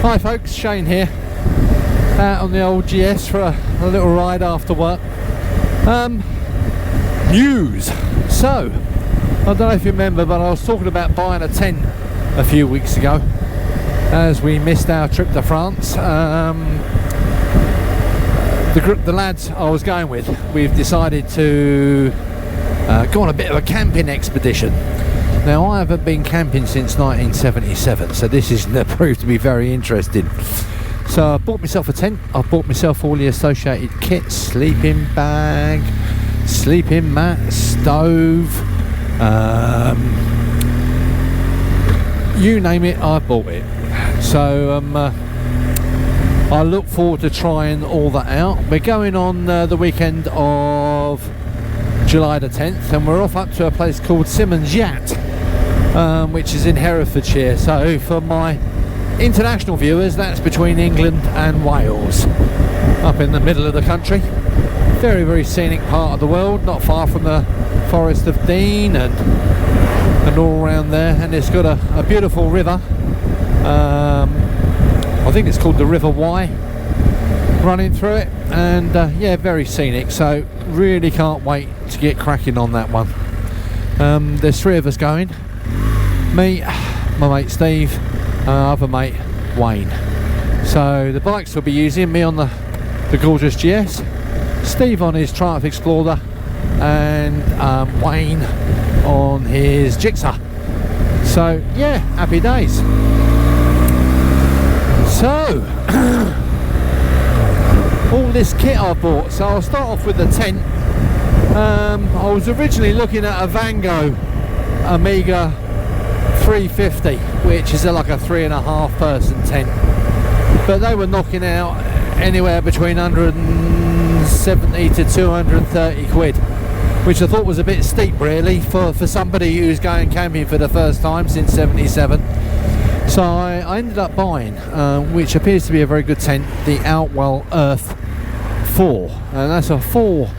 Hi folks, Shane here, out on the old GS for a little ride after work. News! So, I don't know if you remember, but I was talking about buying a tent a few weeks ago as we missed our trip to France. The lads I was going with, we've decided to go on a bit of a camping expedition. Now, I haven't been camping since 1977, so this is proved to be very interesting. So I bought myself a tent, I bought myself all the associated kit, sleeping bag, sleeping mat, stove, you name it, I bought it. So I look forward to trying all that out. We're going on the weekend of July the 10th, and we're off up to a place called Symonds Yat, which is in Herefordshire. So for my international viewers, that's between England and Wales, up in the middle of the country. Very, very scenic part of the world, not far from the Forest of Dean and all around there. And it's got a beautiful river, I think it's called the River Wye, running through it, and yeah, very scenic. So really can't wait to get cracking on that one. There's three of us going: me, my mate Steve, and our other mate Wayne. So the bikes we'll be using, me on the gorgeous GS, Steve on his Triumph Explorer, and Wayne on his Jigsaw. So yeah, happy days. So all this kit I bought. So I'll start off with the tent. I was originally looking at a Vango Amiga 350, which is like a 3.5 person tent, but they were knocking out anywhere between 170 to 230 quid, which I thought was a bit steep really for somebody who's going camping for the first time since 77. So I ended up buying, which appears to be a very good tent, the Outwell Earth 4, and that's a 4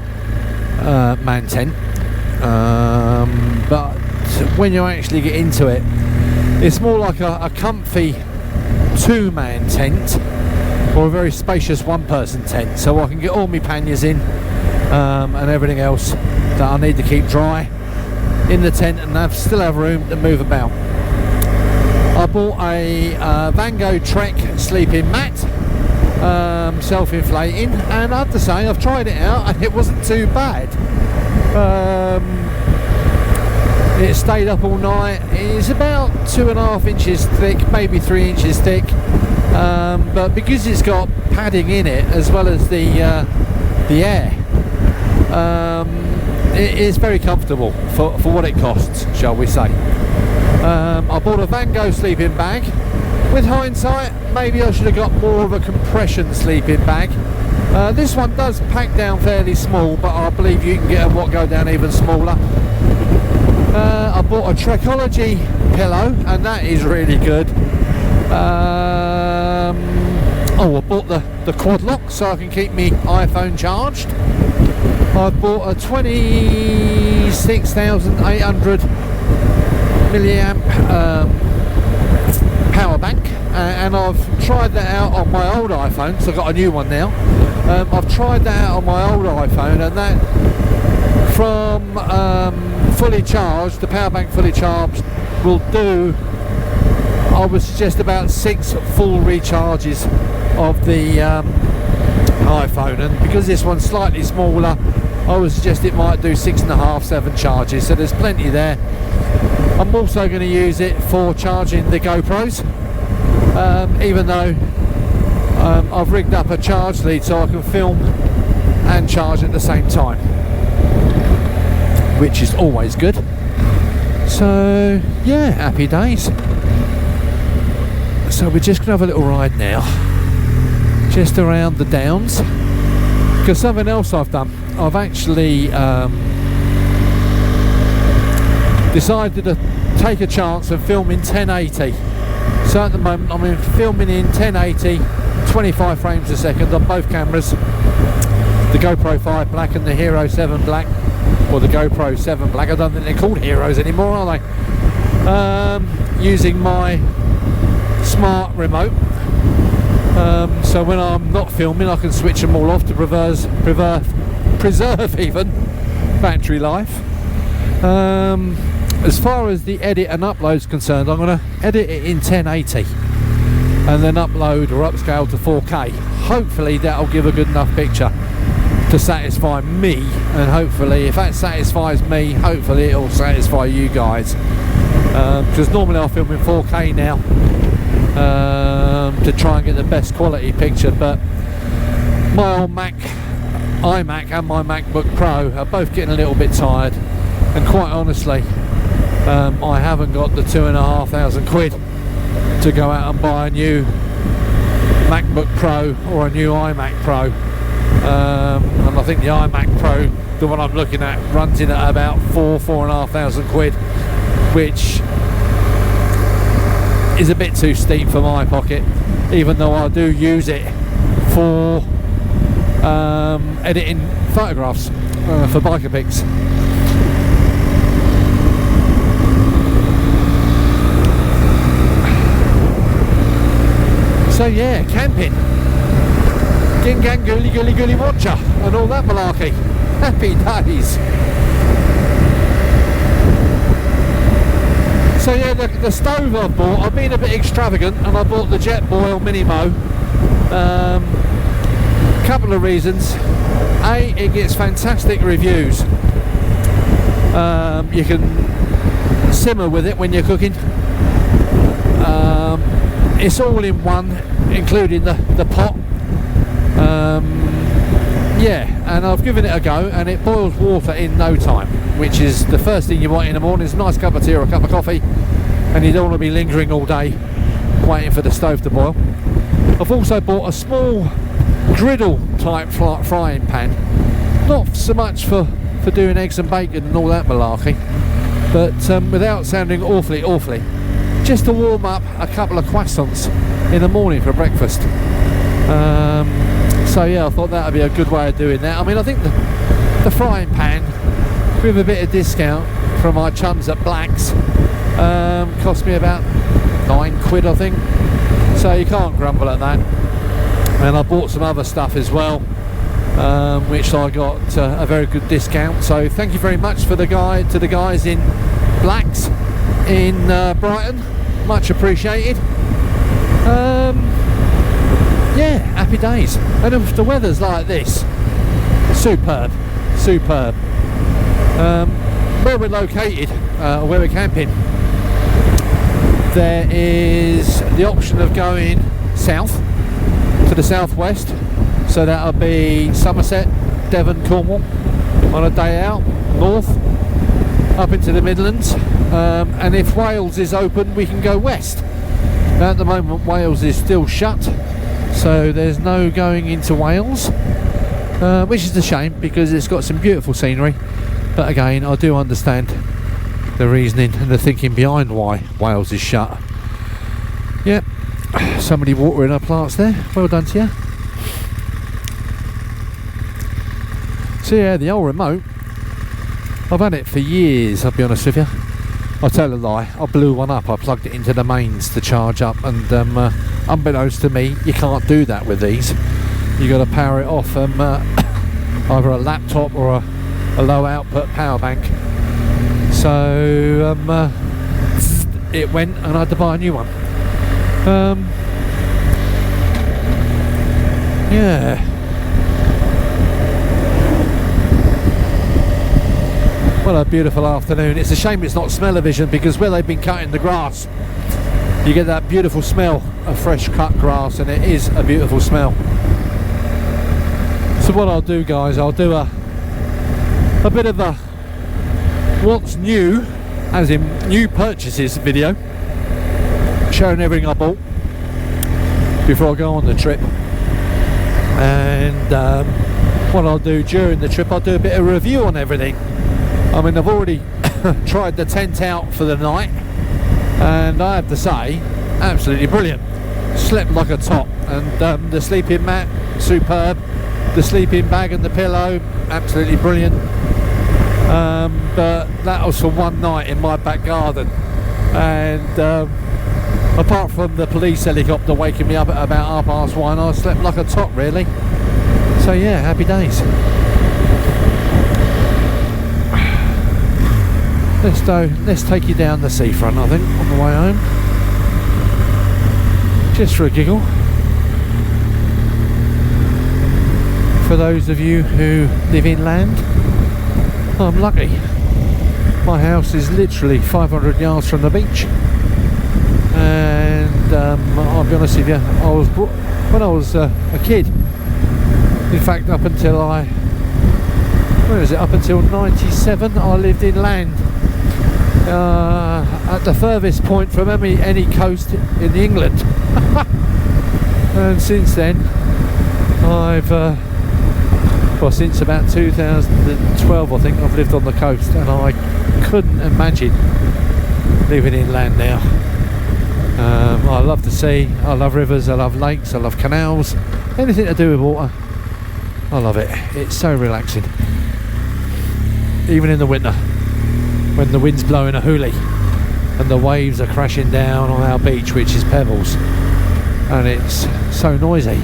man tent, but when you actually get into it, it's more like a comfy 2-man tent or a very spacious 1-person tent, so I can get all my panniers in and everything else that I need to keep dry in the tent, and still have room to move about. I bought a Vango Trek sleeping mat, self-inflating, and I have to say I've tried it out and it wasn't too bad. It stayed up all night. It's about 2.5 inches thick, maybe 3 inches thick, but because it's got padding in it as well as the air, it is very comfortable for what it costs, shall we say. I bought a Vango sleeping bag. With hindsight, maybe I should have got more of a compression sleeping bag. This one does pack down fairly small, but I believe you can get what go down even smaller. I bought a Trekology pillow, and that is really good. I bought the quad lock so I can keep my iPhone charged. I bought a 26,800 milliamp power bank, and I've tried that out on my old iPhone, so I've got a new one now. I've tried that out on my old iPhone, and that from fully charged, the power bank fully charged will do, I would suggest, about 6 full recharges of the iPhone, and because this one's slightly smaller, I would suggest it might do 6.5, 7 charges, so there's plenty there. I'm also going to use it for charging the GoPros, even though I've rigged up a charge lead so I can film and charge at the same time, which is always good. So yeah, happy days. So we're just going to have a little ride now, just around the downs, because something else I've done, I've actually decided to take a chance and film in 1080. So at the moment I'm filming in 1080, 25 frames a second on both cameras, the GoPro 5 Black and the Hero 7 Black, or the GoPro 7 Black. I don't think they're called Heroes anymore, are they? Using my smart remote, so when I'm not filming I can switch them all off to preserve even battery life. As far as the edit and upload is concerned, I'm going to edit it in 1080 and then upload or upscale to 4K. Hopefully that'll give a good enough picture to satisfy me, and hopefully if that satisfies me, hopefully it'll satisfy you guys, because normally I film in 4K now to try and get the best quality picture, but my old iMac and my MacBook Pro are both getting a little bit tired, and quite honestly I haven't got the £2,500 to go out and buy a new MacBook Pro or a new iMac Pro, and I think the iMac Pro, the one I'm looking at, runs in at about £4,500, which is a bit too steep for my pocket, even though I do use it for editing photographs for biker pics. So yeah, camping, ging gang gooly gooly gooly watcher and all that malarkey. Happy days. So yeah, the stove I bought, I've been a bit extravagant and I bought the Jetboil Minimo. Couple of reasons. A, it gets fantastic reviews. You can simmer with it when you're cooking. It's all in one, including the pot. Yeah, and I've given it a go, and it boils water in no time, which is the first thing you want in the morning. Is a nice cup of tea or a cup of coffee, and you don't want to be lingering all day waiting for the stove to boil. I've also bought a small griddle type frying pan, not so much for doing eggs and bacon and all that malarkey, but without sounding awfully, just to warm up a couple of croissants in the morning for breakfast. So yeah, I thought that would be a good way of doing that. I mean, I think the frying pan, with a bit of discount from my chums at Black's, cost me about £9 I think, so you can't grumble at that. And I bought some other stuff as well, which I got a very good discount, so thank you very much to the guys in Black's in Brighton, much appreciated. Yeah, happy days. And if the weather's like this, superb. Where we're located, where we're camping, there is the option of going south to the southwest, so that'll be Somerset, Devon, Cornwall on a day out, north up into the Midlands, and if Wales is open we can go west. Now, at the moment Wales is still shut, so there's no going into Wales, which is a shame because it's got some beautiful scenery, but again I do understand the reasoning and the thinking behind why Wales is shut. Yep, somebody watering our plants there, well done to you. So yeah, the old remote, I've had it for years, I'll be honest with you. I'll tell a lie, I blew one up, I plugged it into the mains to charge up, and unbeknownst to me, you can't do that with these. You got to power it off either a laptop or a low output power bank. So it went and I had to buy a new one. Yeah. What a beautiful afternoon. It's a shame it's not smell-o-vision, because where they've been cutting the grass you get that beautiful smell of fresh cut grass, and it is a beautiful smell. So what I'll do, guys, I'll do a bit of a what's new, as in new purchases video, showing everything I bought before I go on the trip. And what I'll do during the trip, I'll do a bit of review on everything. I mean, I've already tried the tent out for the night, and I have to say, absolutely brilliant. Slept like a top, and the sleeping mat, superb. The sleeping bag and the pillow, absolutely brilliant. But that was for one night in my back garden, and apart from the police helicopter waking me up at about 1:30, I slept like a top really. So yeah, happy days. Let's take you down the seafront, I think, on the way home. Just for a giggle. For those of you who live inland, I'm lucky. My house is literally 500 yards from the beach. And I'll be honest with you, when I was a kid, in fact up until up until 97 I lived inland. At the furthest point from any coast in England. And since then I've since about 2012 I think I've lived on the coast, and I couldn't imagine living inland now. I love the sea, I love rivers, I love lakes, I love canals, anything to do with water. I love it. It's so relaxing. Even in the winter, when the wind's blowing a hoolie and the waves are crashing down on our beach, which is pebbles, and it's so noisy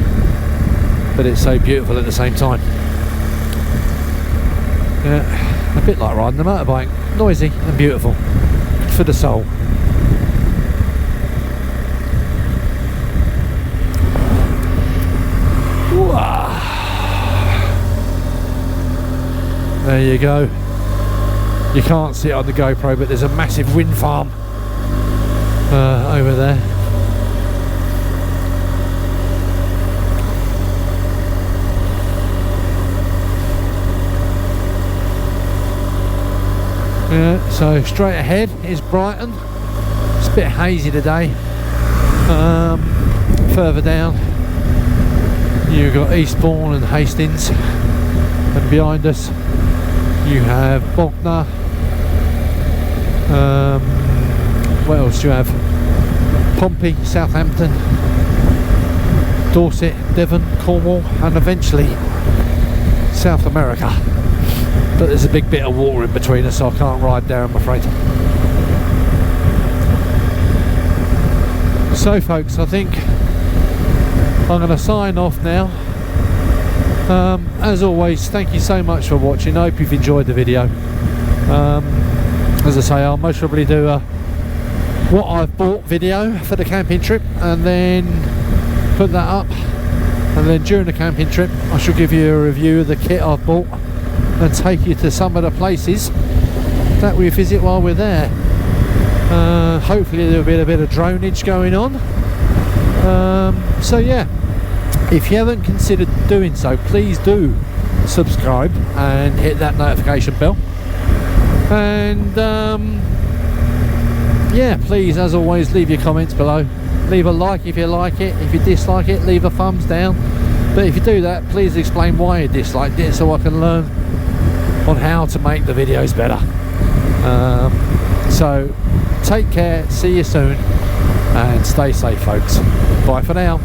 but it's so beautiful at the same time. Yeah, a bit like riding a motorbike, noisy and beautiful, good for the soul. There you go. You can't see it on the GoPro, but there's a massive wind farm over there. Yeah, so straight ahead is Brighton. It's a bit hazy today. Further down you've got Eastbourne and Hastings, and behind us you have Bognor. What else do you have? Pompey, Southampton, Dorset, Devon, Cornwall, and eventually South America. But there's a big bit of water in between us, so I can't ride there, I'm afraid. So folks, I think I'm going to sign off now. As always, thank you so much for watching. I hope you've enjoyed the video. As I say, I'll most probably do a what I've bought video for the camping trip, and then put that up, and then during the camping trip I shall give you a review of the kit I've bought and take you to some of the places that we visit while we're there. Hopefully there'll be a bit of dronage going on. So yeah, if you haven't considered doing so, please do subscribe and hit that notification bell. And yeah, please, as always, leave your comments below. Leave a like if you like it. If you dislike it, leave a thumbs down. But if you do that, please explain why you disliked it, so I can learn on how to make the videos better. So take care, see you soon, and stay safe folks. Bye for now.